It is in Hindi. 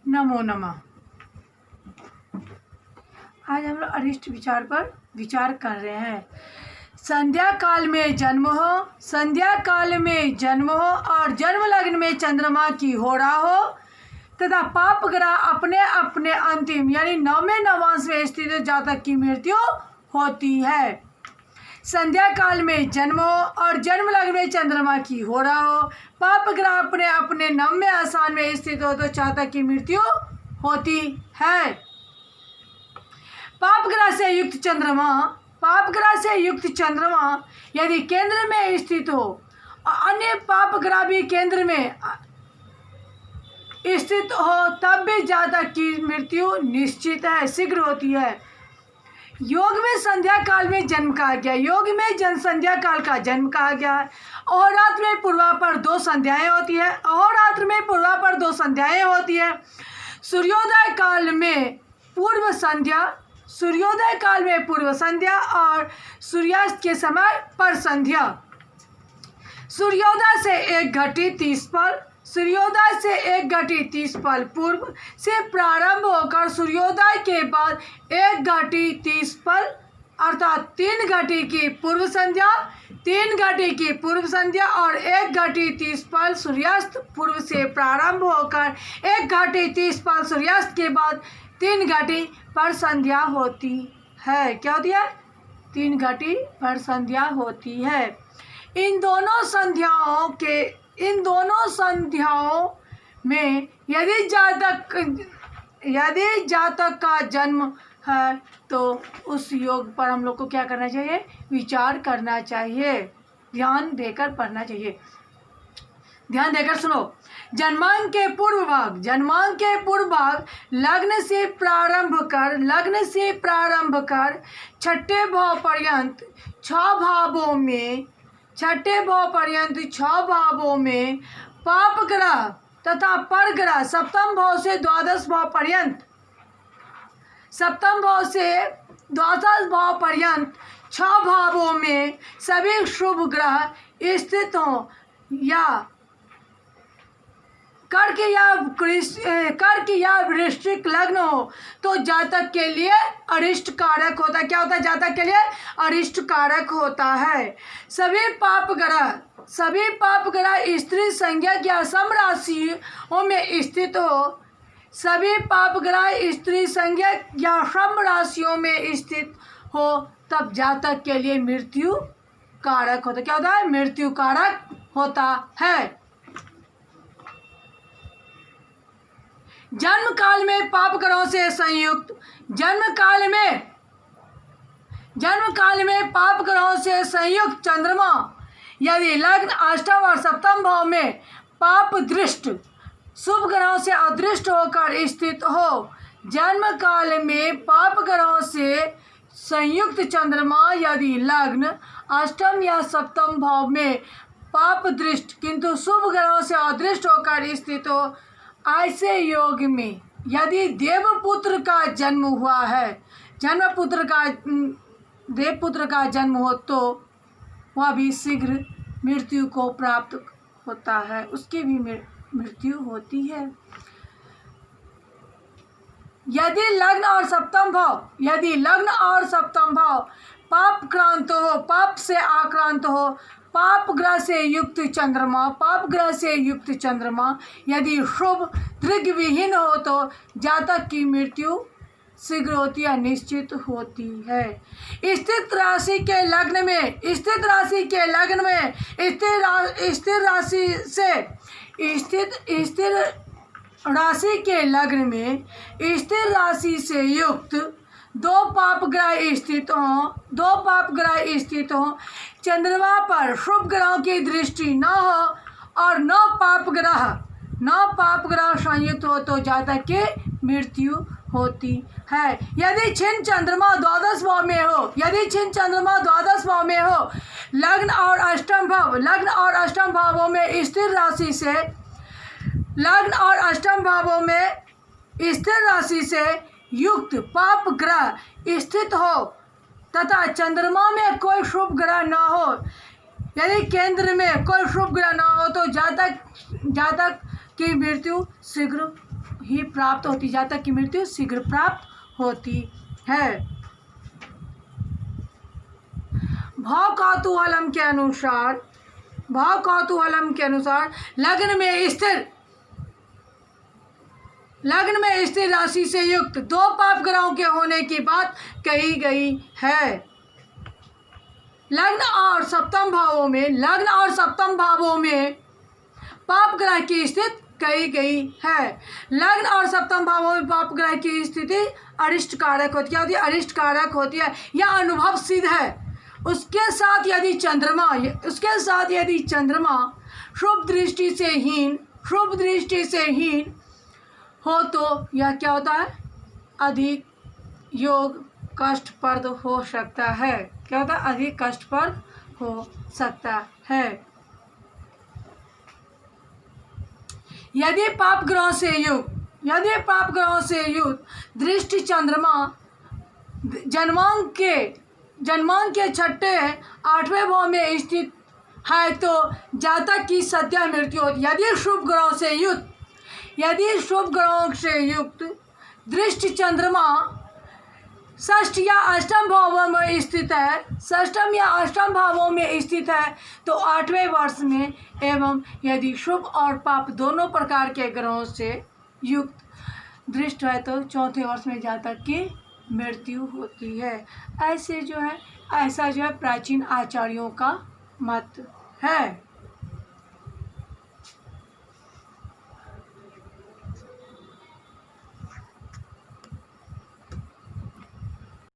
नमो नमः। आज हम लोग अरिष्ट विचार पर विचार कर रहे हैं। संध्या काल में जन्म हो, संध्या काल में जन्म हो और जन्म लग्न में चंद्रमा की होरा हो तथा पाप ग्रह अपने अपने अंतिम यानी नवमें नवांश में स्थित जातक की मृत्यु होती है। संध्या काल में जन्म हो और जन्म लग्न में चंद्रमा की होरा हो, पाप ग्रह अपने अपने नवमें स्थान में स्थित हो तो जातक की मृत्यु होती है। पाप ग्रह से युक्त चंद्रमा, पाप ग्रह से युक्त चंद्रमा यदि केंद्र में स्थित हो और अन्य पाप ग्रह भी केंद्र में स्थित हो तब भी जातक की मृत्यु निश्चित है, शीघ्र होती है। योग में संध्या काल में जन्म कहा गया, योग में संध्या काल का जन्म कहा गया है। अहोरात्र में पूर्वापर दो संध्याएं होती है, अहोरात्र में पूर्वापर दो संध्याएं होती है। सूर्योदय काल में पूर्व संध्या, सूर्योदय काल में पूर्व संध्या और सूर्यास्त के समय पर संध्या। सूर्योदय से 1:30 पल, सूर्योदय से 1:30 पल पूर्व से प्रारंभ होकर सूर्योदय के बाद 1:30 पल अर्थात 3 घटी की पूर्व संध्या, 3 घटी की पूर्व संध्या और 1:30 पल सूर्यास्त पूर्व से प्रारंभ होकर 1:30 पल सूर्यास्त के बाद 3 घटी पर संध्या होती है। क्या होती है? 3 घटी पर संध्या होती है। इन दोनों संध्याओं में यदि जातक का जन्म है तो उस योग पर हम लोग को क्या करना चाहिए? विचार करना चाहिए, ध्यान देकर पढ़ना चाहिए। ध्यान देकर सुनो। जन्मांक के पूर्व भाग, जन्मांक के पूर्व भाग लग्न से प्रारंभ कर छठे भाव पर्यंत 6 भावों में, छठे भाव पर्यंत 6 भावों में पाप ग्रह तथा पर ग्रह सप्तम भाव से द्वादश भाव पर्यंत, सप्तम भाव से द्वादश भाव पर्यंत 6 भावों में सभी शुभ ग्रह स्थित हों या कर्क या वृश्चिक लग्न हो तो जातक के लिए अरिष्ट कारक होता है। क्या होता है? जातक के लिए अरिष्ट कारक होता है। सभी पाप ग्रह स्त्री संज्ञक या सम राशियों में स्थित हो, सभी पाप ग्रह स्त्री संज्ञक या सम राशियों में स्थित हो तब जातक के लिए मृत्यु कारक होता है। क्या होता है? मृत्यु कारक होता है। जन्म काल में पाप ग्रहों से संयुक्त, जन्म काल में पाप ग्रहों से संयुक्त चंद्रमा यदि लग्न अष्टम और सप्तम भाव में पाप दृष्ट शुभ ग्रहों से अदृष्ट होकर स्थित हो, जन्म काल में पाप ग्रहों से संयुक्त चंद्रमा यदि लग्न अष्टम या सप्तम भाव में पाप दृष्ट किंतु शुभ ग्रहों से अदृष्ट होकर स्थित हो, ऐसे योग में यदि देवपुत्र का जन्म हुआ है, देवपुत्र का जन्म हो तो वह भी शीघ्र मृत्यु को प्राप्त होता है, उसकी भी मृत्यु होती है। यदि लग्न और सप्तम भाव पाप क्रांत हो, पाप से आक्रांत हो, पाप ग्रह से युक्त चंद्रमा यदि शुभ दृग्विहीन हो तो जातक की मृत्यु शीघ्र होती है, निश्चित होती है। स्थिर राशि के लग्न में स्थिर राशि से युक्त 2 पाप ग्रह स्थित हों, चंद्रमा पर शुभ ग्रहों की दृष्टि न हो और 9 पाप ग्रह संयुक्त हो तो जातक की मृत्यु होती है। यदि छिन्न चंद्रमा द्वादश भाव में हो, लग्न और अष्टम भावों में स्थिर राशि से युक्त पाप ग्रह स्थित हो तथा चंद्रमा में कोई शुभ ग्रह न हो, यदि केंद्र में कोई शुभ ग्रह न हो तो जातक की मृत्यु शीघ्र ही प्राप्त होती, जातक की मृत्यु शीघ्र प्राप्त होती है। भाव कौतूहलम के अनुसार, भाव कौतूहलम के अनुसार लग्न में स्थिर राशि से युक्त 2 पाप ग्रहों के होने की बात कही गई है। लग्न और सप्तम भावों में पाप ग्रह की स्थिति कही गई है। लग्न और सप्तम भावों में पाप ग्रह की स्थिति अरिष्ट कारक होती है, अरिष्ट कारक होती है या अनुभव सिद्ध है। उसके साथ यदि चंद्रमा शुभ दृष्टि से हीन हो तो यह क्या होता है, अधिक योग कष्टप्रद हो सकता है। क्या होता है, अधिक कष्टप्रद हो सकता है। यदि पाप ग्रहों से युक्त दृष्टि चंद्रमा जन्मांक के छठे 8वें भाव में स्थित है तो जातक की सद्य मृत्यु होती। यदि शुभ ग्रहों से युक्त दृष्टि चंद्रमा षष्ठ या अष्टम भावों में स्थित है तो 8वें वर्ष में, एवं यदि शुभ और पाप दोनों प्रकार के ग्रहों से युक्त दृष्टि है तो 4थे वर्ष में जातक की मृत्यु होती है। ऐसा जो है प्राचीन आचार्यों का मत है।